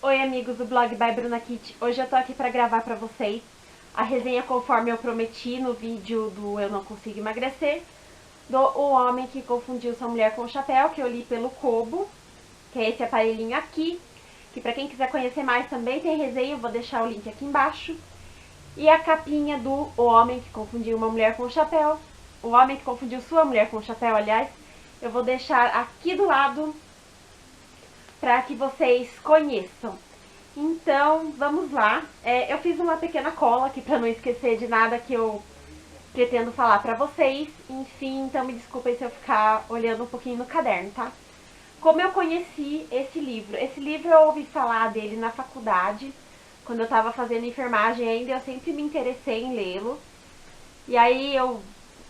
Oi amigos do blog by Bruna Kit, hoje eu tô aqui pra gravar pra vocês a resenha conforme eu prometi no vídeo do Eu Não Consigo Emagrecer, do O Homem que Confundiu Sua Mulher com o Chapéu, que eu li pelo Kobo, que é esse aparelhinho aqui, que pra quem quiser conhecer mais também tem resenha, eu vou deixar o link aqui embaixo. E a capinha do O Homem que Confundiu uma Mulher com o Chapéu, O Homem que Confundiu Sua Mulher com o Chapéu, aliás, eu vou deixar aqui do lado para que vocês conheçam. Então, vamos lá. Eu fiz uma pequena cola aqui para não esquecer de nada que eu pretendo falar para vocês. Enfim, então me desculpem se eu ficar olhando um pouquinho no caderno, tá? Como eu conheci esse livro? Esse livro eu ouvi falar dele na faculdade, quando eu estava fazendo enfermagem ainda, eu sempre me interessei em lê-lo. E aí eu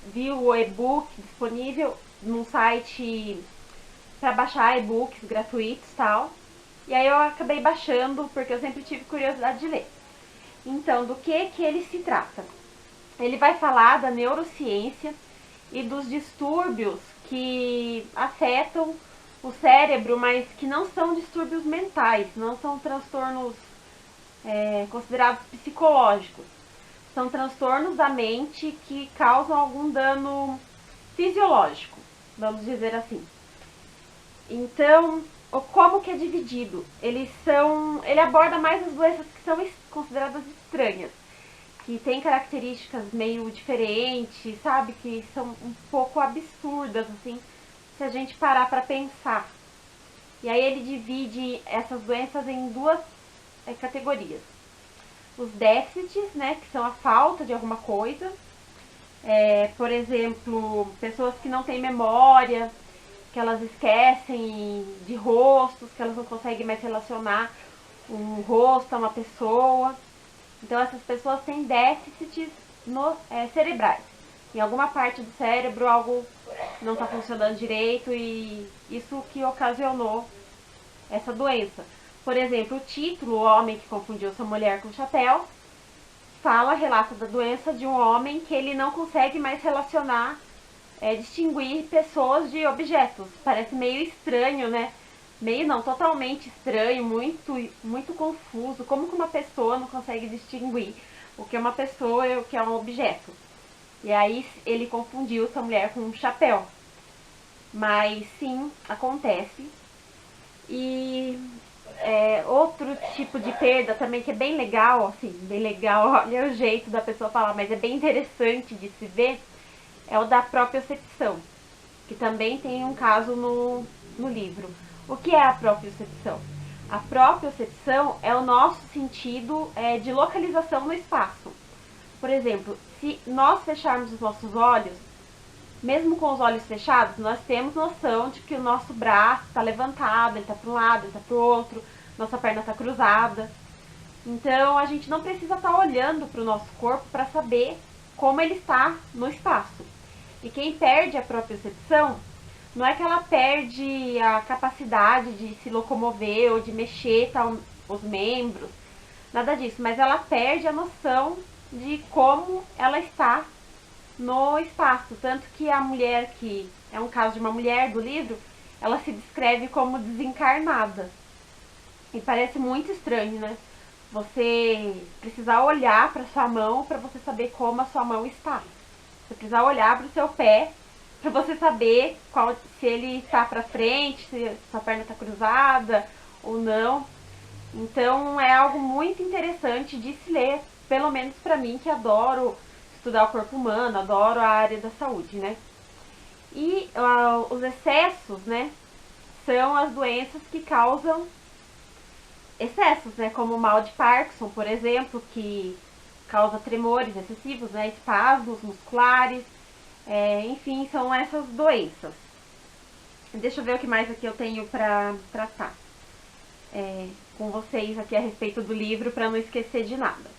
vi o e-book disponível num site para baixar e-books gratuitos e tal. E aí eu acabei baixando porque eu sempre tive curiosidade de ler. Então, do que ele se trata? Ele vai falar da neurociência e dos distúrbios que afetam o cérebro, mas que não são distúrbios mentais, não são transtornos considerados psicológicos. São transtornos da mente que causam algum dano fisiológico, vamos dizer assim. Então, como que é dividido? Ele aborda mais as doenças que são consideradas estranhas, que têm características meio diferentes, sabe? Que são um pouco absurdas, assim, se a gente parar para pensar. E aí ele divide essas doenças em duas categorias. Os déficits, né, que são a falta de alguma coisa. Por exemplo, pessoas que não têm memória, que elas esquecem de rostos, que elas não conseguem mais relacionar um rosto a uma pessoa. Então essas pessoas têm déficits cerebrais. Em alguma parte do cérebro algo não está funcionando direito e isso que ocasionou essa doença. Por exemplo, o título, O Homem que Confundiu Sua Mulher com o Chapéu, relata da doença de um homem que ele não consegue mais relacionar distinguir pessoas de objetos. Parece meio estranho, né? Meio não, totalmente estranho, muito confuso. Como que uma pessoa não consegue distinguir o que é uma pessoa e o que é um objeto? E aí ele confundiu essa mulher com um chapéu. Mas sim, acontece. E outro tipo de perda também que é bem legal, assim, bem legal, olha o jeito da pessoa falar, mas é bem interessante de se ver, é o da propriocepção, que também tem um caso no livro. O que é a propriocepção? A propriocepção é o nosso sentido de localização no espaço. Por exemplo, se nós fecharmos os nossos olhos, mesmo com os olhos fechados, nós temos noção de que o nosso braço está levantado, ele está para um lado, ele está para o outro, nossa perna está cruzada. Então a gente não precisa estar olhando para o nosso corpo para saber como ele está no espaço. E quem perde a propriocepção, não é que ela perde a capacidade de se locomover ou de mexer os membros, nada disso, mas ela perde a noção de como ela está no espaço. Tanto que a mulher, que é um caso de uma mulher do livro, ela se descreve como desencarnada. E parece muito estranho, né? Você precisar olhar para sua mão para você saber como a sua mão está. Você precisa olhar para o seu pé para você saber se ele está para frente, se sua perna está cruzada ou não. Então é algo muito interessante de se ler, pelo menos para mim que adoro estudar o corpo humano, adoro a área da saúde, né? E os excessos, né, são as doenças que causam excessos, né, como o mal de Parkinson, por exemplo, que causa tremores excessivos, né, espasmos musculares, enfim, são essas doenças. Deixa eu ver o que mais aqui eu tenho para tratar com vocês aqui a respeito do livro, para não esquecer de nada.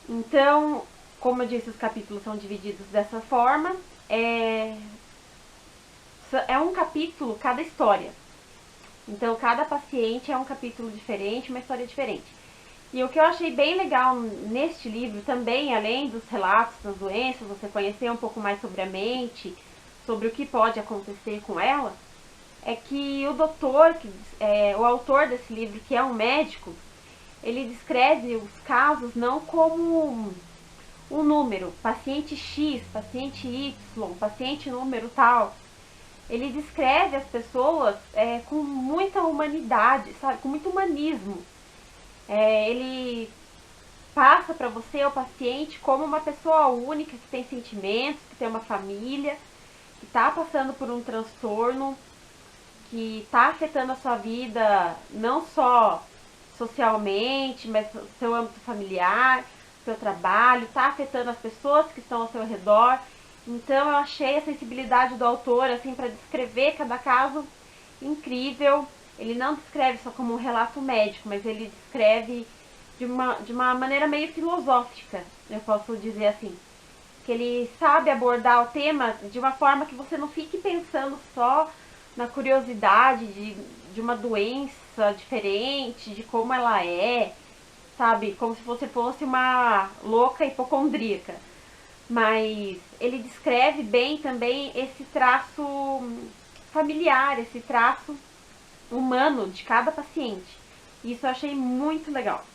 Então, como eu disse, os capítulos são divididos dessa forma. É um capítulo cada história. Então, cada paciente é um capítulo diferente, uma história diferente. E o que eu achei bem legal neste livro também, além dos relatos das doenças, você conhecer um pouco mais sobre a mente, sobre o que pode acontecer com ela, é que o doutor, o autor desse livro, que é um médico, ele descreve os casos não como um número, paciente X, paciente Y, paciente número tal. Ele descreve as pessoas com muita humanidade, sabe? Com muito humanismo. Ele passa para você, o paciente, como uma pessoa única, que tem sentimentos, que tem uma família, que está passando por um transtorno, que está afetando a sua vida não só socialmente, mas seu âmbito familiar, seu trabalho, está afetando as pessoas que estão ao seu redor. Então eu achei a sensibilidade do autor assim para descrever cada caso incrível. Ele não descreve só como um relato médico, mas ele descreve de uma maneira meio filosófica, eu posso dizer assim. Que ele sabe abordar o tema de uma forma que você não fique pensando só na curiosidade de uma doença diferente, de como ela é, sabe? Como se você fosse uma louca hipocondríaca. Mas ele descreve bem também esse traço familiar, esse traço humano de cada paciente. Isso eu achei muito legal.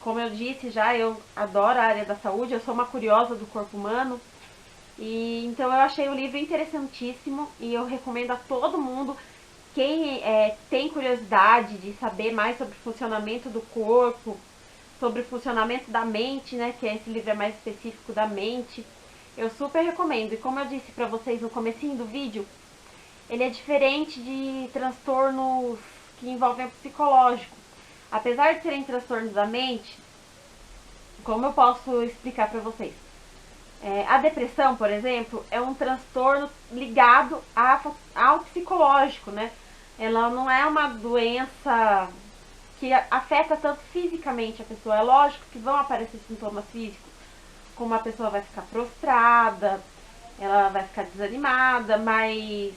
Como eu disse já, eu adoro a área da saúde, eu sou uma curiosa do corpo humano. E então eu achei o livro interessantíssimo e eu recomendo a todo mundo, quem tem curiosidade de saber mais sobre o funcionamento do corpo, sobre o funcionamento da mente, né, que esse livro é mais específico da mente, eu super recomendo. E como eu disse para vocês no comecinho do vídeo, ele é diferente de transtornos que envolvem o psicológico. Apesar de serem transtornos da mente, como eu posso explicar para vocês? A depressão, por exemplo, é um transtorno ligado ao psicológico, né? Ela não é uma doença que afeta tanto fisicamente a pessoa. É lógico que vão aparecer sintomas físicos, como a pessoa vai ficar prostrada, ela vai ficar desanimada, mas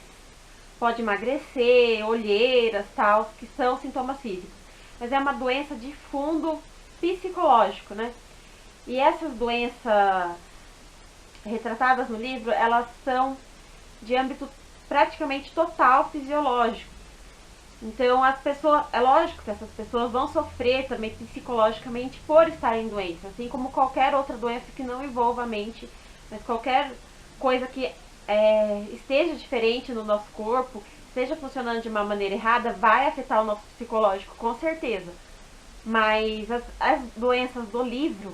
pode emagrecer, olheiras, tal, que são sintomas físicos. Mas é uma doença de fundo psicológico, né? E essas doenças retratadas no livro, elas são de âmbito praticamente total fisiológico. Então as pessoas, é lógico que essas pessoas vão sofrer também psicologicamente por estarem doentes, assim como qualquer outra doença que não envolva a mente, mas qualquer coisa que esteja diferente no nosso corpo, esteja funcionando de uma maneira errada, vai afetar o nosso psicológico, com certeza. Mas as doenças do livro,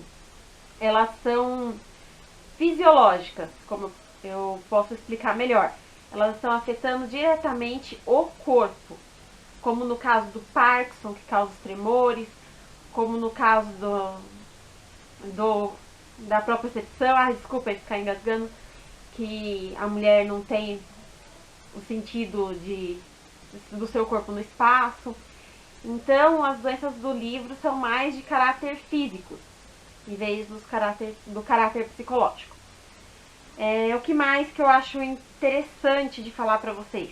elas são fisiológicas, como eu posso explicar melhor. Elas estão afetando diretamente o corpo, como no caso do Parkinson, que causa os tremores, como no caso da propriocepção, desculpa ficar engasgando, que a mulher não tem o sentido do seu corpo no espaço. Então, as doenças do livro são mais de caráter físico, em vez do caráter psicológico. O que mais que eu acho interessante de falar pra vocês?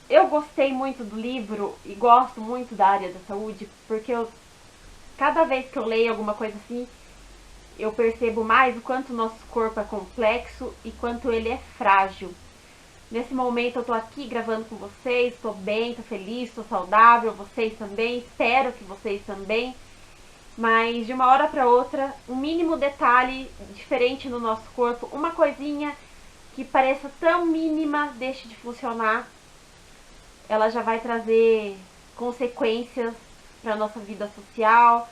Eu gostei muito do livro e gosto muito da área da saúde, porque cada vez que eu leio alguma coisa assim, eu percebo mais o quanto o nosso corpo é complexo e quanto ele é frágil. Nesse momento eu tô aqui gravando com vocês, tô bem, tô feliz, tô saudável, vocês também, espero que vocês também. Mas de uma hora para outra, um mínimo detalhe diferente no nosso corpo, uma coisinha que pareça tão mínima deixe de funcionar, ela já vai trazer consequências para a nossa vida social,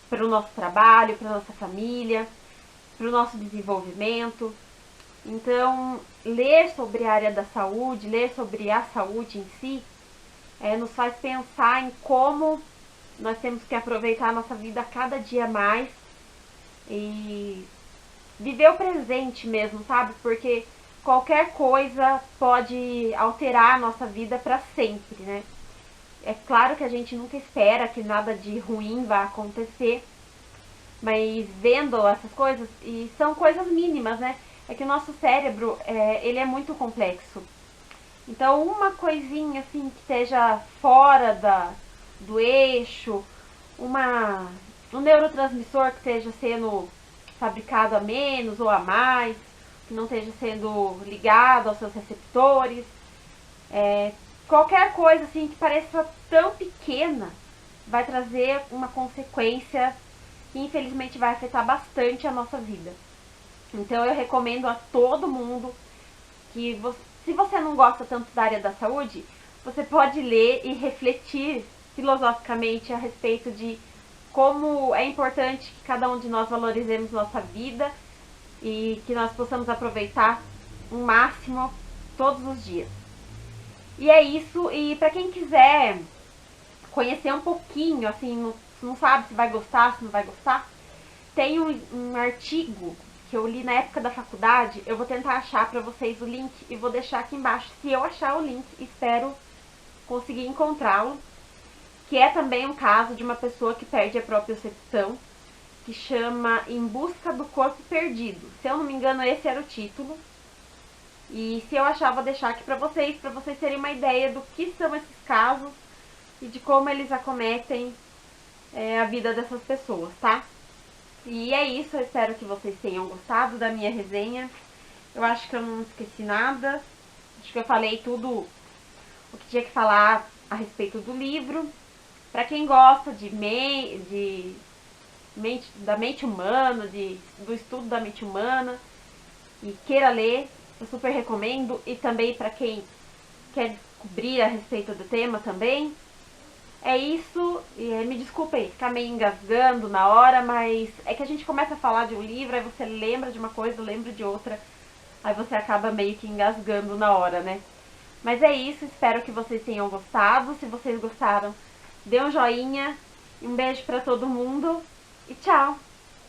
para o nosso trabalho, para a nossa família, para o nosso desenvolvimento. Então, ler sobre a área da saúde, ler sobre a saúde em si, nos faz pensar em como nós temos que aproveitar a nossa vida cada dia mais e viver o presente mesmo, sabe? Porque qualquer coisa pode alterar a nossa vida para sempre, né? É claro que a gente nunca espera que nada de ruim vá acontecer, mas vendo essas coisas, e são coisas mínimas, né? É que o nosso cérebro, ele é muito complexo. Então, uma coisinha assim que esteja fora do eixo, um neurotransmissor que esteja sendo fabricado a menos ou a mais, que não esteja sendo ligado aos seus receptores. Qualquer coisa assim que pareça tão pequena vai trazer uma consequência que infelizmente vai afetar bastante a nossa vida. Então eu recomendo a todo mundo que, se você não gosta tanto da área da saúde, você pode ler e refletir filosoficamente a respeito de como é importante que cada um de nós valorizemos nossa vida e que nós possamos aproveitar o máximo todos os dias. E é isso, e para quem quiser conhecer um pouquinho, assim, não sabe se vai gostar, se não vai gostar, tem um artigo que eu li na época da faculdade, eu vou tentar achar para vocês o link e vou deixar aqui embaixo. Se eu achar o link, espero conseguir encontrá-lo, que é também um caso de uma pessoa que perde a propriocepção, que chama Em Busca do Corpo Perdido. Se eu não me engano, esse era o título. E se eu achar, vou deixar aqui para vocês terem uma ideia do que são esses casos e de como eles acometem a vida dessas pessoas, tá? E é isso, eu espero que vocês tenham gostado da minha resenha. Eu acho que eu não esqueci nada. Acho que eu falei tudo o que tinha que falar a respeito do livro. Para quem gosta da mente humana, do estudo da mente humana e queira ler, eu super recomendo. E também para quem quer descobrir a respeito do tema também. É isso, e me desculpa aí, ficar meio engasgando na hora, mas é que a gente começa a falar de um livro, aí você lembra de uma coisa, lembra de outra, aí você acaba meio que engasgando na hora, né? Mas é isso, espero que vocês tenham gostado. Se vocês gostaram, dê um joinha, um beijo pra todo mundo e tchau!